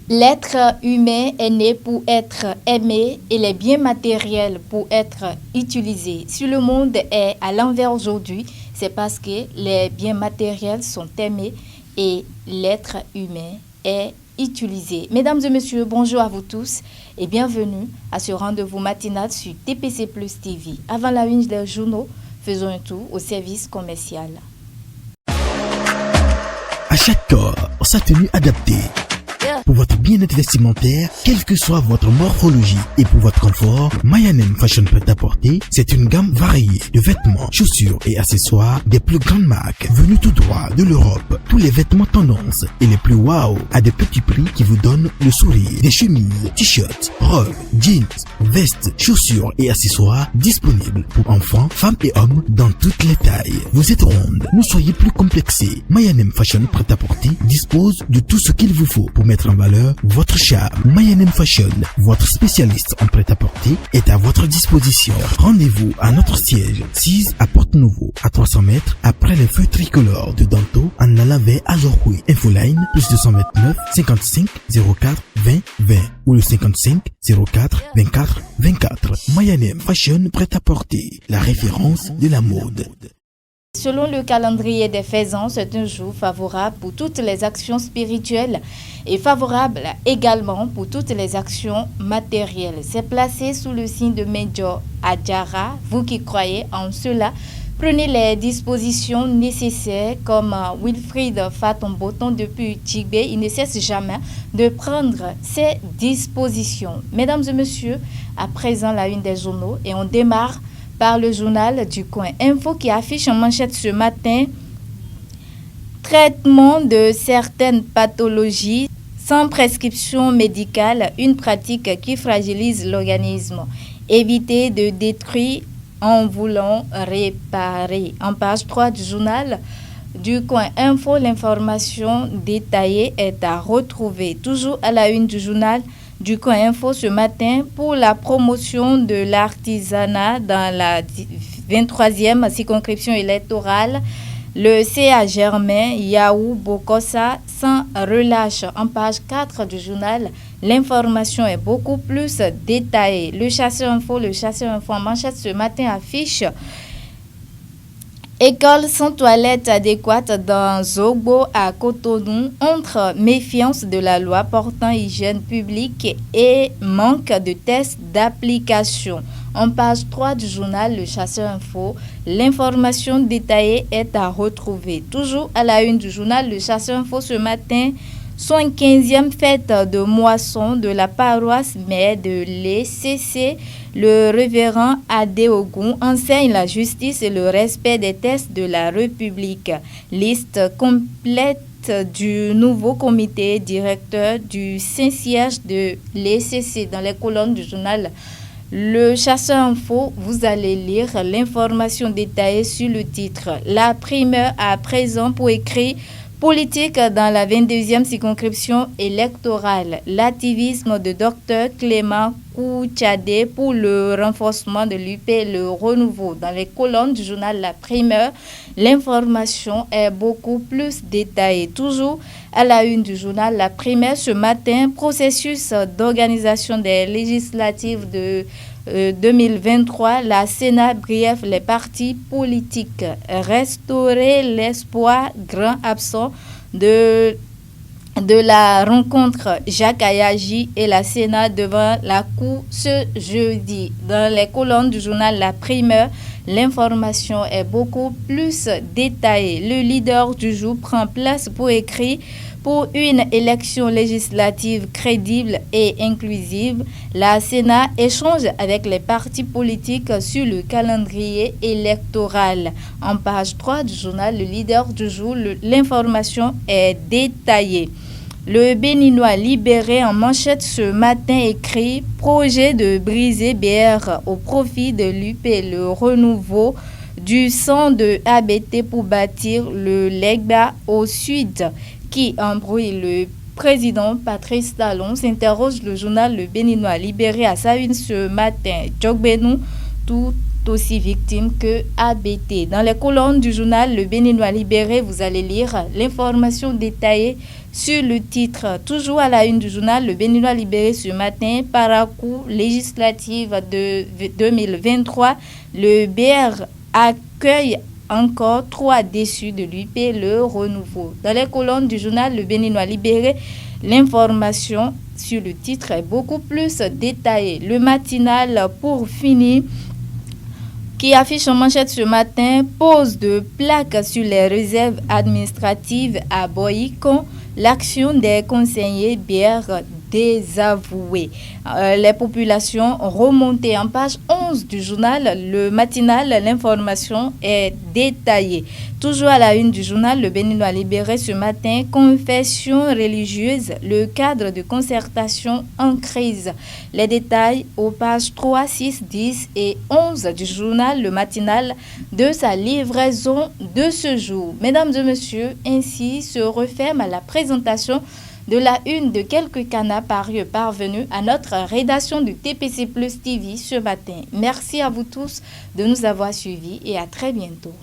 L'être humain est né pour être aimé et les biens matériels pour être utilisés. Si le monde est à l'envers aujourd'hui, c'est parce que les biens matériels sont aimés et l'être humain est utilisé. Mesdames et messieurs, bonjour à vous tous et bienvenue à ce rendez-vous matinal sur TPC Plus TV. Avant la une des journaux, faisons un tour au service commercial. À chaque corps, sa tenue adaptée. Pour votre bien-être vestimentaire, quelle que soit votre morphologie et pour votre confort, Mayanem Fashion Prêt-à-Porter, c'est une gamme variée de vêtements, chaussures et accessoires des plus grandes marques venues tout droit de l'Europe. Tous les vêtements tendances et les plus wow à des petits prix qui vous donnent le sourire. Des chemises, t-shirts, robes, jeans, vestes, chaussures et accessoires disponibles pour enfants, femmes et hommes dans toutes les tailles. Vous êtes ronde, ne soyez plus complexés. Mayanem Fashion Prêt-à-Porter dispose de tout ce qu'il vous faut pour mettre en valeur votre charme. Mayanem Fashion, votre spécialiste en prêt-à-porter, est à votre disposition. Rendez-vous à notre siège 6 à Porte-Nouveau, à 300 mètres après les feux tricolores de Danto en allant vers Azorkoui. Infoline plus 229 55 04 20 20 ou le 55 04 24 24. Mayanem Fashion Prêt-à-Porter, la référence de la mode. Selon le calendrier des faisans, c'est un jour favorable pour toutes les actions spirituelles et favorable également pour toutes les actions matérielles. C'est placé sous le signe de Medjo Adjara. Vous qui croyez en cela, prenez les dispositions nécessaires comme Wilfried Fatomboton depuis Tchibé. Il ne cesse jamais de prendre ses dispositions. Mesdames et messieurs, à présent la une des journaux et on démarre par le journal du coin Info qui affiche en manchette ce matin: traitement de certaines pathologies sans prescription médicale, une pratique qui fragilise l'organisme. Éviter de détruire en voulant réparer. En page 3 du journal du coin Info, l'information détaillée est à retrouver. Toujours à la une du journal du coin Info ce matin, pour la promotion de l'artisanat dans la 23e circonscription électorale, le CA Germain Yaou Bokossa sans relâche. En page 4 du journal, l'information est beaucoup plus détaillée. Le chasseur info en manchette ce matin affiche: école sans toilette adéquate dans Zogbo à Cotonou, entre méfiance de la loi portant hygiène publique et manque de tests d'application. En page 3 du journal Le Chasseur Info, l'information détaillée est à retrouver. Toujours à la une du journal Le Chasseur Info ce matin, 75e fête de moisson de la paroisse mère de l'ECC, le révérend Adéogun enseigne la justice et le respect des tests de la République. Liste complète du nouveau comité directeur du Saint-Siège de l'ECC dans les colonnes du journal Le Chasseur Info. Vous allez lire l'information détaillée sur le titre. La primeur à présent pour écrire politique dans la 22e circonscription électorale. L'activisme de Dr Clément Kouchadé pour le renforcement de l'UP et le renouveau. Dans les colonnes du journal La Primeur, l'information est beaucoup plus détaillée. Toujours à la une du journal La Primeur ce matin, processus d'organisation des législatives de 2023, la Sénat brief les partis politiques. Restaurer l'espoir, grand absent de la rencontre. Jacques Ayagi et la Sénat devant la Cour ce jeudi. Dans les colonnes du journal La Primeur, l'information est beaucoup plus détaillée. Le leader du jour prend place pour écrire: pour une élection législative crédible et inclusive, la Sénat échange avec les partis politiques sur le calendrier électoral. En page 3 du journal Le Leader du jour, l'information est détaillée. Le Béninois libéré en manchette ce matin écrit: projet de briser BR au profit de l'UP, le renouveau du sang de ABT pour bâtir le Legba au sud qui embrouille le président Patrice Talon, s'interroge le journal Le Béninois libéré à sa une ce matin. Djokbenou, tout aussi victimes que ABT. Dans les colonnes du journal Le Béninois libéré, vous allez lire l'information détaillée sur le titre. Toujours à la une du journal Le Béninois libéré ce matin, parcours législative de 2023, le BR accueille encore 3 déçus de l'UP, le renouveau. Dans les colonnes du journal Le Béninois libéré, l'information sur le titre est beaucoup plus détaillée. Le matinal, pour finir, qui affiche en manchette ce matin, pose de plaques sur les réserves administratives à Boycon, l'action des conseillers BR désavoués. Les populations remontées en page 11 du journal Le Matinal, l'information est détaillée. Toujours à la une du journal Le Béninois libéré ce matin, confession religieuse, le cadre de concertation en crise. Les détails aux pages 3, 6, 10 et 11 du journal Le Matinal de sa livraison de ce jour. Mesdames et messieurs, ainsi se referme la présentation de la une de quelques canards parvenus à notre rédaction du TPC Plus TV ce matin. Merci à vous tous de nous avoir suivis et à très bientôt.